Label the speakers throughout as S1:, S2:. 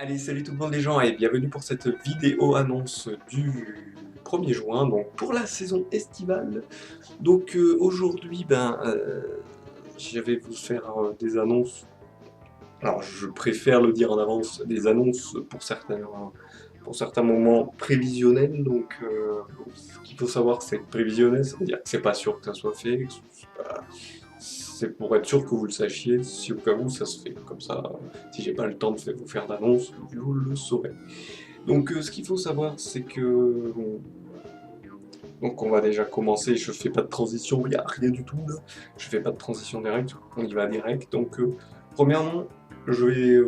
S1: Allez, salut tout le monde les gens et bienvenue pour cette vidéo annonce du 1er juin, donc pour la saison estivale. Donc aujourd'hui, je vais vous faire des annonces. Alors je préfère le dire en avance, des annonces pour certains moments prévisionnels. Donc ce qu'il faut savoir, c'est que prévisionnel, ça veut dire que c'est pas sûr que ça soit fait, c'est pour être sûr que vous le sachiez, si au cas où ça se fait. Comme ça, si j'ai pas le temps de vous faire d'annonce, vous le saurez. Donc ce qu'il faut savoir, c'est que... Donc on va déjà commencer, je fais pas de transition, il n'y a rien du tout là. Je fais pas de transition direct, on y va direct. Donc premièrement, j'ai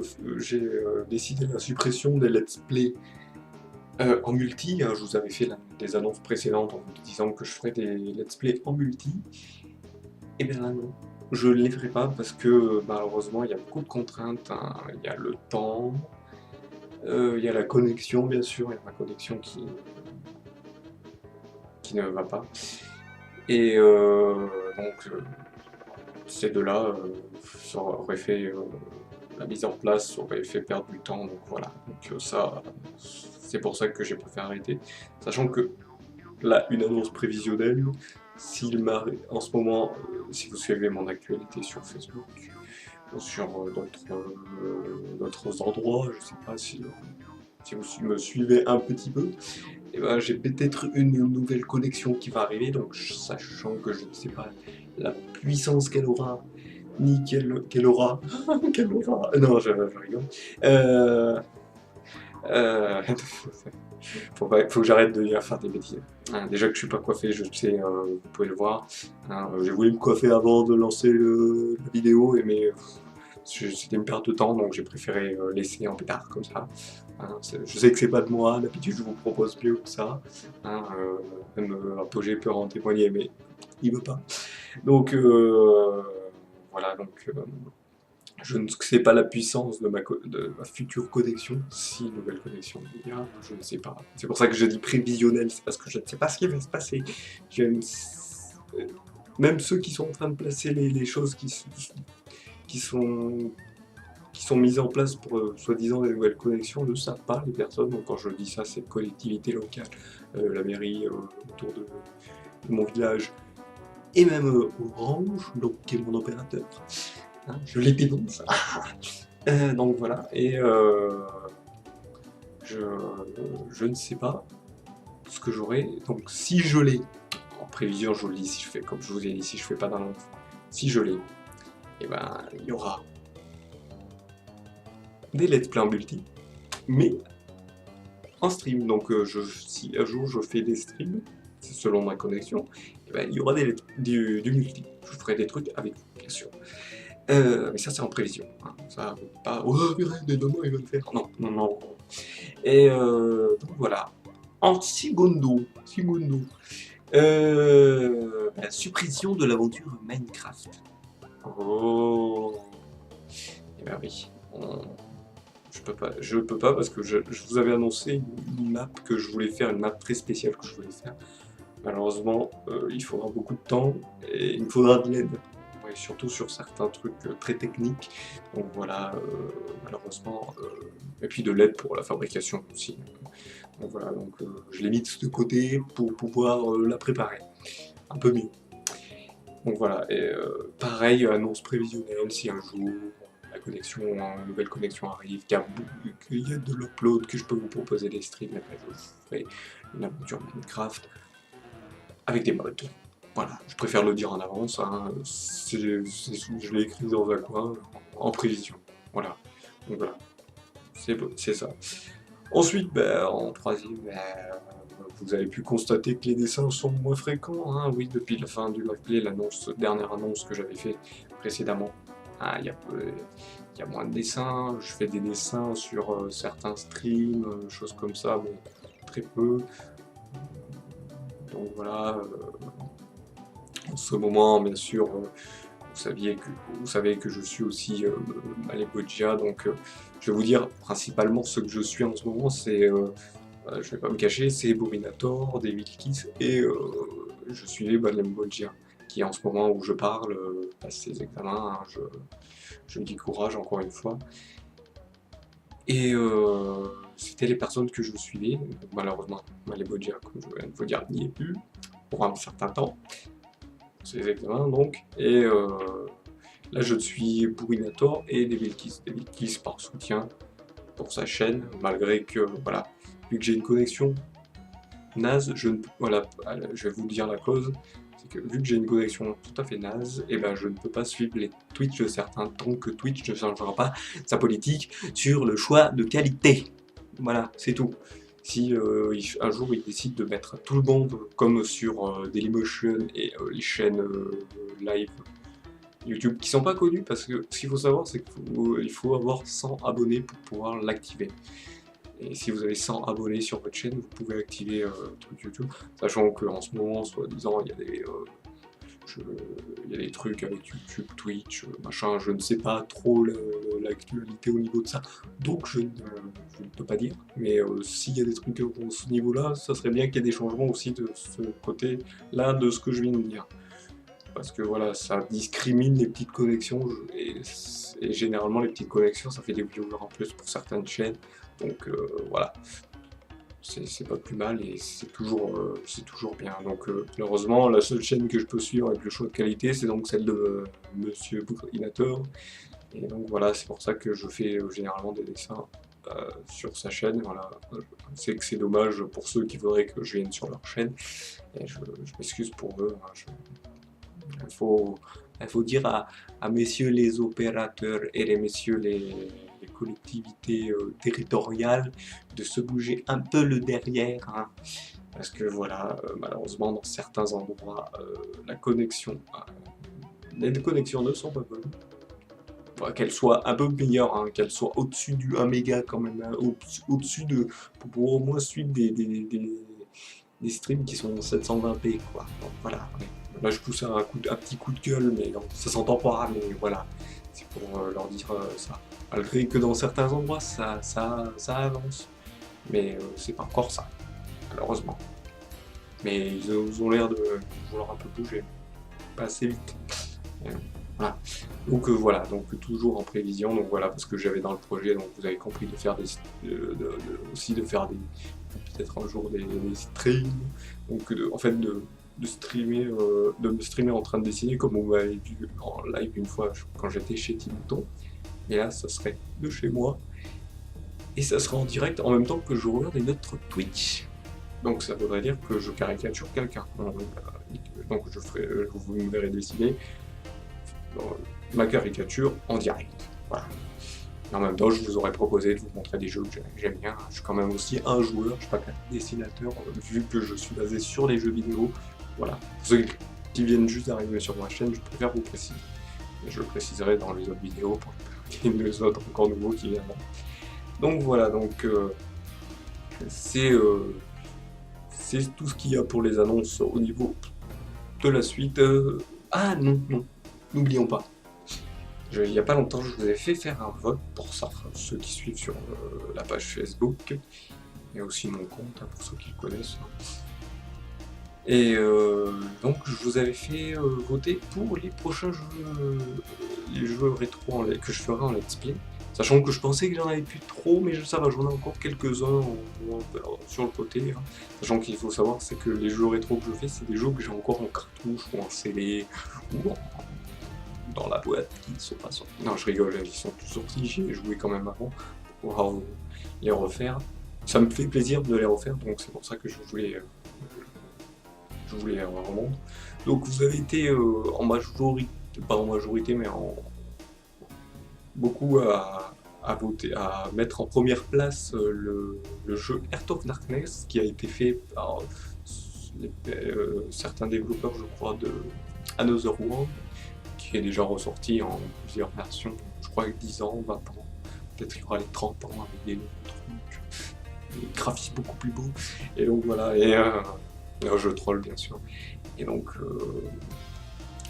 S1: décidé la suppression des let's play en multi. Hein. Je vous avais fait des annonces précédentes en vous disant que je ferais des let's play en multi. Et bien là non, je ne les ferai pas parce que malheureusement il y a beaucoup de contraintes, hein. Il y a le temps, il y a la connexion bien sûr, il y a ma connexion qui ne va pas. Et ces deux-là, ça aurait fait la mise en place, ça aurait fait perdre du temps, donc voilà. Donc ça, c'est pour ça que j'ai préféré arrêter. Sachant que là, une annonce prévisionnelle, en ce moment, si vous suivez mon actualité sur Facebook, ou sur d'autres endroits, je sais pas si vous me suivez un petit peu, et ben, j'ai peut-être une nouvelle connexion qui va arriver, donc sachant que je ne sais pas la puissance qu'elle aura, ni qu'elle aura, qu'elle aura, non, je rigole, euh, euh, faut que j'arrête de dire faire des bêtises. Hein, déjà que je suis pas coiffé, je sais, vous pouvez le voir. Hein, j'ai voulu me coiffer avant de lancer la vidéo, mais c'était une perte de temps, donc j'ai préféré laisser en pétard comme ça. Hein, je sais que c'est pas de moi, d'habitude je vous propose mieux que ça. Hein, même Apogée peut en témoigner, mais il veut pas. Donc voilà, donc je ne sais pas la puissance de ma future connexion, si une nouvelle connexion il y a, je ne sais pas. C'est pour ça que je dis prévisionnel, c'est parce que je ne sais pas ce qui va se passer. Je ne Même ceux qui sont en train de placer les choses qui sont, qui sont mises en place pour soi-disant des nouvelles connexions ne savent pas, les personnes. Donc quand je dis ça, c'est collectivité locale, la mairie autour de mon village, et même Orange, donc, qui est mon opérateur. Hein, je les dénonce. Donc voilà, et je, je ne sais pas ce que j'aurai. Donc si je l'ai, en prévision, je vous le dis, si je fais comme je vous ai dit, si je fais pas d'annonce, si je l'ai, et ben il y aura des let's play en multi, mais en stream. Donc si un jour je fais des streams, selon ma connexion, et ben, il y aura du multi. Je ferai des trucs avec vous, bien sûr. Mais ça c'est en prévision. Hein. Ça, pas oh purée, des demain il va le faire. Non, non, non. Et donc voilà. En secondo, la suppression de l'aventure Minecraft. Oh, et ben oui, je peux pas parce que je vous avais annoncé une map que je voulais faire, une map très spéciale que je voulais faire. Malheureusement, il faudra beaucoup de temps et il me faudra de l'aide. Ouais, surtout sur certains trucs très techniques. Donc voilà, malheureusement, et puis de l'aide pour la fabrication aussi. Donc voilà, donc je l'ai mis de côté pour pouvoir la préparer un peu mieux. Donc voilà, et pareil, annonce prévisionnelle, si un jour une nouvelle connexion arrive, qu'il y a de l'upload, que je peux vous proposer des streams, et après je vous ferai une aventure Minecraft avec des mods. Voilà, je préfère le dire en avance, hein, je l'ai écrit dans un coin, en prévision. Voilà, donc voilà, c'est ça. Ensuite, en troisième, vous avez pu constater que les dessins sont moins fréquents, hein, oui, depuis la fin du live play, dernière annonce que j'avais fait précédemment. Ah, il y a moins de dessins, je fais des dessins sur certains streams, choses comme ça, mais très peu. Donc voilà, en ce moment, bien sûr, vous savez que je suis aussi Malebogia, donc je vais vous dire principalement ce que je suis en ce moment, c'est je vais pas me cacher, c'est Burinator, Devil Kiss et je suivais Balembolgia, qui en ce moment où je parle passe ses examens, hein, je lui dis courage encore une fois. Et c'était les personnes que je suivais. Malheureusement, Malebogia, comme je viens de vous dire, n'y est plus pour un certain temps. C'est exactement donc. Et là, je suis Bourrinator et Devilkiss. Devilkiss par soutien pour sa chaîne, malgré que, voilà, vu que j'ai une connexion naze, je ne peux, voilà, je vais vous dire la cause, c'est que vu que j'ai une connexion tout à fait naze, et ben je ne peux pas suivre les Twitch de certains tant que Twitch ne changera pas sa politique sur le choix de qualité. Voilà, c'est tout. Si un jour il décide de mettre tout le monde comme sur Dailymotion et les chaînes live YouTube qui sont pas connues, parce que ce qu'il faut savoir c'est qu'il faut avoir 100 abonnés pour pouvoir l'activer. Et si vous avez 100 abonnés sur votre chaîne, vous pouvez activer le truc YouTube, sachant qu'en ce moment, soi-disant, il y a des trucs avec YouTube, Twitch, machin, je ne sais pas trop l'actualité au niveau de ça, donc je ne peux pas dire. Mais s'il y a des trucs à ce niveau-là, ça serait bien qu'il y ait des changements aussi de ce côté-là de ce que je viens de dire. Parce que voilà, ça discrimine les petites connexions, et généralement les petites connexions, ça fait des viewers en plus pour certaines chaînes. Donc voilà, c'est pas plus mal et c'est toujours bien. Donc malheureusement, la seule chaîne que je peux suivre avec le choix de qualité, c'est donc celle de Monsieur Bourrinator. Et donc voilà, c'est pour ça que je fais généralement des dessins sur sa chaîne. Voilà, c'est que c'est dommage pour ceux qui voudraient que je vienne sur leur chaîne. Et je m'excuse pour eux. Hein, il faut dire à messieurs les opérateurs et les messieurs les collectivités territoriales de se bouger un peu le derrière, hein, parce que voilà, malheureusement dans certains endroits, les connexions ne sont pas bonnes. Enfin, qu'elles soient un peu meilleures, hein, qu'elles soient au-dessus du 1 méga quand même, hein, au-dessus de, pour au moins suivre des streams qui sont 720p quoi. Donc voilà. Ouais. Là je pousse un petit coup de gueule, mais non, ça s'entend pas, mais voilà. C'est pour leur dire ça. Malgré que dans certains endroits ça avance. Mais c'est pas encore ça, malheureusement. Mais ils ont l'air de vouloir un peu bouger. Pas assez vite. Voilà. Donc voilà, donc toujours en prévision, donc voilà, parce que j'avais dans le projet, donc vous avez compris, de faire aussi de faire peut-être un jour des streams, donc en fait de streamer, de me streamer en train de dessiner, comme vous m'avez vu en live une fois quand j'étais chez Timouton, et là ça serait de chez moi, et ça sera en direct en même temps que je regarde notre Twitch. Donc ça voudrait dire que je caricature quelqu'un. Donc vous me verrez dessiner ma caricature en direct. Voilà. Et en même temps, je vous aurais proposé de vous montrer des jeux que j'aime bien. Je suis quand même aussi un joueur, je suis pas qu'un dessinateur, vu que je suis basé sur les jeux vidéo. Voilà. Pour ceux qui viennent juste d'arriver sur ma chaîne, je préfère vous préciser. Et je le préciserai dans les autres vidéos pour qu'il y ait des autres encore nouveaux qui viendront. Donc voilà, donc c'est tout ce qu'il y a pour les annonces au niveau de la suite. Ah non, n'oublions pas. Il n'y a pas longtemps, je vous ai fait faire un vote pour ça, ceux qui suivent sur la page Facebook, et aussi mon compte, hein, pour ceux qui le connaissent. Et donc, je vous avais fait voter pour les prochains jeux, les jeux rétro que je ferai en let's play. Sachant que je pensais que j'en avais plus trop, mais ça va, j'en ai encore quelques-uns sur le côté. Hein. Sachant qu'il faut savoir, c'est que les jeux rétro que je fais, c'est des jeux que j'ai encore en cartouche, ou en CD, ou dans la boîte, qui ne sont pas sortis. Non, je rigole, ils sont tous sortis, j'y ai joué quand même avant, pour pouvoir les refaire. Ça me fait plaisir de les refaire, donc c'est pour ça que je voulais les rendre. Donc vous avez été en majorité, pas en majorité, mais beaucoup à voter, à mettre en première place le jeu Heart of Darkness, qui a été fait par certains développeurs, je crois, de Another World, qui est déjà ressorti en plusieurs versions, je crois avec 10 ans, 20 ans, peut-être qu'il y aura les 30 ans avec des nouveaux trucs, des graphismes beaucoup plus beaux, et donc voilà, et un jeu troll bien sûr, et donc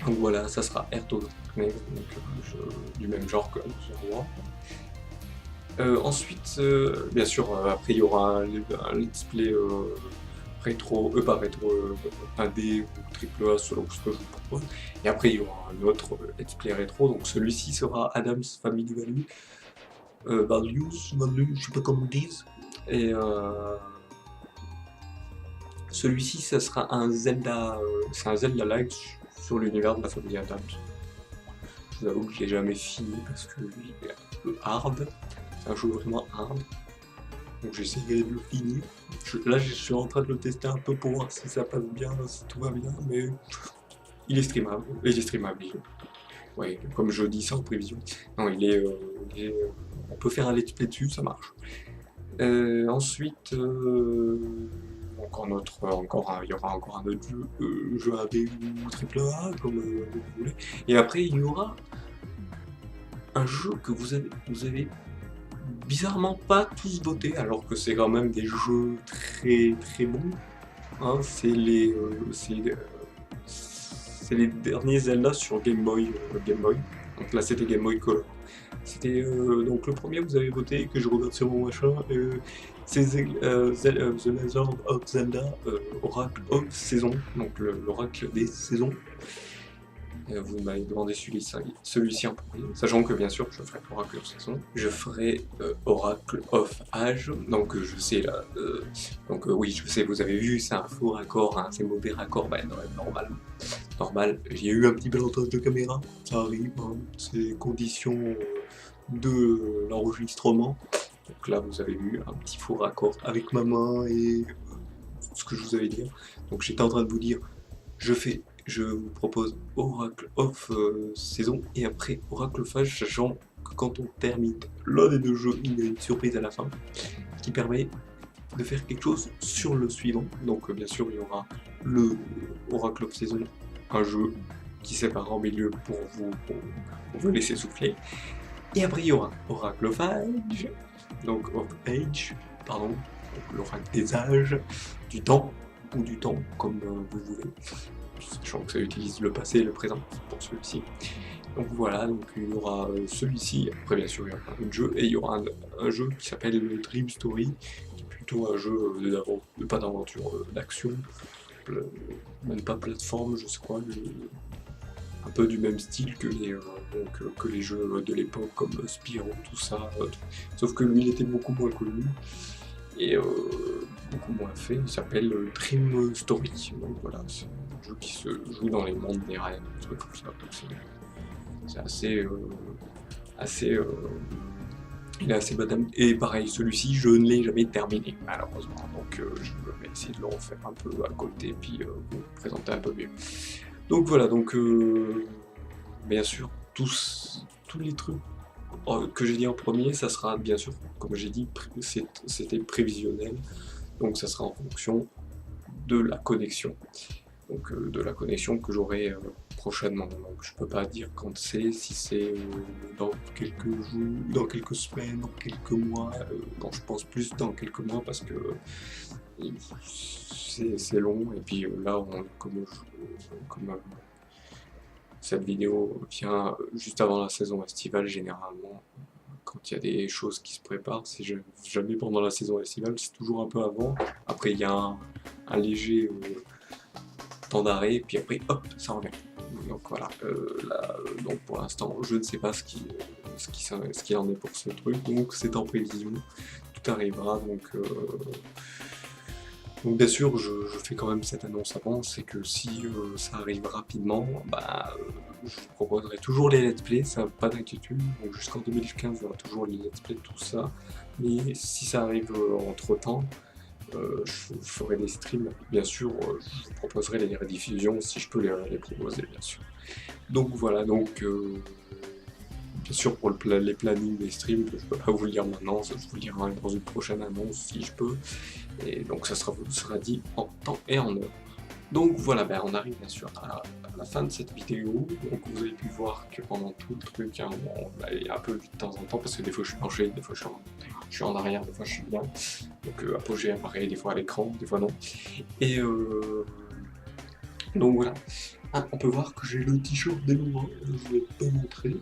S1: voilà, ça sera Heart of Darkness, donc un jeu du même genre que Another World. Ensuite, bien sûr, après il y aura un let's play rétro, pas rétro, 1D ou triple A selon ce que je vous propose. Et après il y aura un autre let's play rétro, donc celui-ci sera Adam's Family Value. values, je sais pas comment ils disent. Et celui-ci, ça sera un Zelda, c'est un Zelda-like sur l'univers de la famille Adams. Je vous avoue que je l'ai jamais fini parce que il est un peu hard. C'est un jeu vraiment hard. Donc j'essaierai de le finir. Là, je suis en train de le tester un peu pour voir si ça passe bien, si tout va bien, mais il est streamable. Il est streamable. Ouais, comme je dis ça en prévision. Non, on peut faire un let's play dessus, ça marche. Ensuite, il y aura encore un autre jeu AB ou triple A, comme vous voulez. Et après, il y aura un jeu que vous avez bizarrement pas tous voté, alors que c'est quand même des jeux très très bons. Hein, c'est les derniers Zelda sur Game Boy. Donc là, c'était Game Boy Color. C'était donc le premier vous avez voté, que je regarde sur mon machin, c'est The Legend of Zelda, Oracle of Saison, donc l'oracle des saisons. Vous m'avez demandé celui-ci en premier, sachant que bien sûr je ferai Oracle of Saison, je ferai Oracle of Age, donc je sais là, oui je sais, vous avez vu, c'est un faux raccord, hein, c'est mauvais raccord, bah normal, j'ai eu un petit balotage de caméra, ça arrive, hein, c'est conditions de l'enregistrement. Donc là, vous avez vu un petit faux raccord avec ma main et ce que je vous avais dit. Donc j'étais en train de vous dire, je vous propose Oracle of Saison et après Oracle of Age, sachant que quand on termine l'un des deux jeux, il y a une surprise à la fin qui permet de faire quelque chose sur le suivant. Donc bien sûr, il y aura le Oracle of Saison, un jeu qui sépare en milieu pour vous laisser souffler. Et après, il y aura Oracle of Age, donc l'oracle des âges, du temps, ou du temps, comme vous voulez. Sachant que ça utilise le passé et le présent pour celui-ci. Donc voilà, donc il y aura celui-ci, après bien sûr il y aura un autre jeu, et il y aura un jeu qui s'appelle Dream Story, qui est plutôt un jeu pas d'aventure, d'action, même pas plateforme, je sais quoi, un peu du même style que les jeux de l'époque comme Spyro, tout ça, sauf que lui il était beaucoup moins connu et beaucoup moins fait, il s'appelle Dream Story, donc voilà, c'est un jeu qui se joue dans les mondes des rêves, des trucs comme ça, donc c'est assez il est assez madame, et pareil, celui-ci je ne l'ai jamais terminé malheureusement, donc je vais essayer de le refaire un peu à côté, puis vous présenter un peu mieux. Donc voilà, donc bien sûr, tous les trucs que j'ai dit en premier, ça sera bien sûr, comme j'ai dit, c'était prévisionnel, donc ça sera en fonction de la connexion. Donc de la connexion que j'aurai prochainement. Donc je peux pas dire quand c'est, si c'est dans quelques jours, dans quelques semaines, dans quelques mois. Bon, je pense plus dans quelques mois parce que c'est long. Et puis là, comme cette vidéo vient juste avant la saison estivale, généralement, quand il y a des choses qui se préparent, c'est jamais pendant la saison estivale, c'est toujours un peu avant. Après, il y a un léger temps d'arrêt, puis après, hop, ça revient. Donc voilà, donc pour l'instant, je ne sais pas ce qu'il en est pour ce truc, donc c'est en prévision, tout arrivera, donc bien sûr, je fais quand même cette annonce avant, c'est que si ça arrive rapidement, je vous proposerai toujours les let's play, ça pas d'inquiétude, donc jusqu'en 2015 il y aura toujours les let's play, tout ça, mais si ça arrive entre temps, je ferai des streams, bien sûr, je vous proposerai les rediffusions si je peux les proposer, bien sûr. Donc voilà, donc bien sûr pour les plannings des streams, je peux pas vous le dire maintenant, je vous le dirai dans une prochaine annonce si je peux, et donc ça sera dit en temps et en heure. Donc voilà, on arrive bien sûr à la fin de cette vidéo. Donc vous avez pu voir que pendant tout le truc, hein, il y a un peu vu de temps en temps, parce que des fois je suis penché, des fois je suis en arrière, des fois je suis bien. Donc apogée apparaît des fois à l'écran, des fois non. Et donc voilà. Ah, on peut voir que j'ai le t-shirt d'Elora, je vais pas montrer.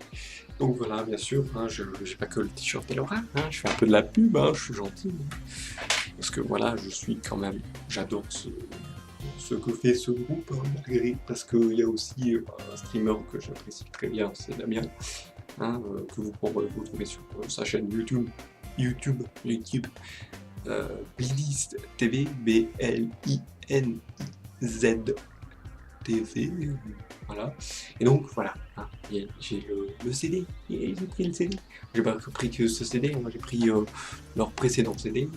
S1: Donc voilà, bien sûr, hein, je n'ai pas que le t-shirt d'Elora, hein, je fais un peu de la pub, hein, je suis gentil. Parce que voilà, je suis quand même, j'adore ce que fait ce groupe, hein, malgré, parce qu'il y a aussi un streamer que j'apprécie très bien, c'est Damien. que vous retrouvez sur sa chaîne YouTube, Blinis TV, BLINIZ TV, voilà. Et donc voilà, j'ai le CD, et j'ai pris le CD. J'ai pas pris que ce CD, moi j'ai pris leur précédent CD,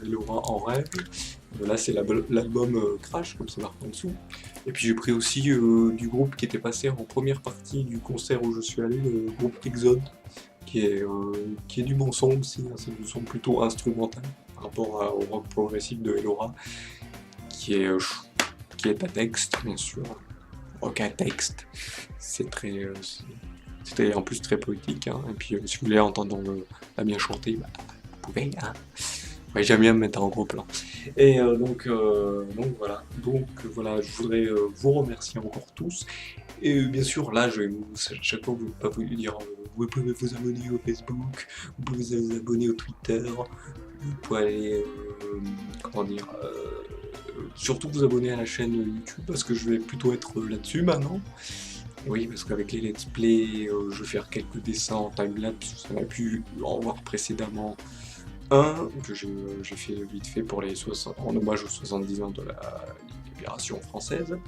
S1: Laura en rêve. Là c'est l'album Crash, comme c'est marqué en dessous. Et puis j'ai pris aussi du groupe qui était passé en première partie du concert où je suis allé, le groupe Exode, qui est du bon son aussi, c'est du son plutôt instrumental par rapport au rock progressif de Elora, qui est à texte, bien sûr. Rock à texte, c'est c'était en plus très poétique, et puis si vous voulez entendre la bien chanter, bah, vous pouvez, Ouais, j'aime bien me mettre en gros plan. Et donc voilà, je voudrais vous remercier encore tous. Et bien sûr, là, chaque fois, pas vous dire, vous pouvez vous abonner au Facebook, vous pouvez vous abonner au Twitter, vous pouvez aller, comment dire, surtout vous abonner à la chaîne YouTube, parce que je vais plutôt être là-dessus maintenant. Oui, parce qu'avec les let's play, je vais faire quelques dessins en timelapse, on a pu en voir précédemment un que j'ai fait vite fait pour en hommage aux 70 ans de la libération française.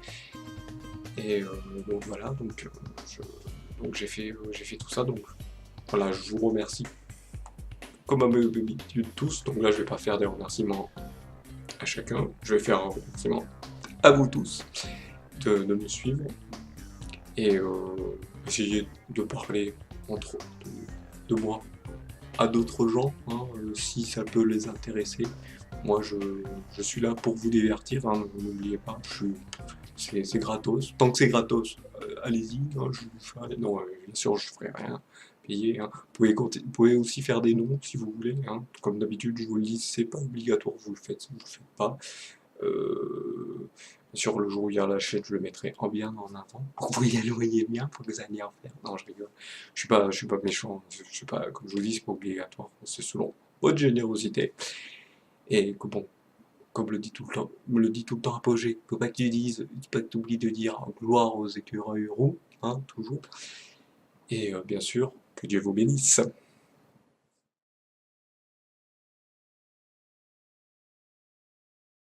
S1: Et donc voilà, donc j'ai fait tout ça. Donc voilà, je vous remercie comme à d'habitude tous. Donc là, je vais pas faire des remerciements à chacun. Je vais faire un remerciement à vous tous de me suivre et essayer de parler de moi à d'autres gens, si ça peut les intéresser. Moi, je suis là pour vous divertir, n'oubliez pas, c'est gratos. Tant que c'est gratos, allez-y, non, bien sûr, je ferai rien payer. Vous pouvez aussi faire des noms si vous voulez. Comme d'habitude, je vous le dis, c'est pas obligatoire, vous le faites, vous le faites pas. Sur le jour où il y a la chaîne, je le mettrai bien en avant. Pour que vous y voyez bien, pour que vous alliez en faire. Non, je rigole. Je suis pas méchant. Je suis pas, comme je vous dis, c'est pas obligatoire. C'est selon votre générosité. Et que bon, comme me le dit tout le temps Apogée, faut pas que tu dises, faut pas que tu oublies de dire gloire aux écureuils roux, toujours. Et bien sûr, que Dieu vous bénisse.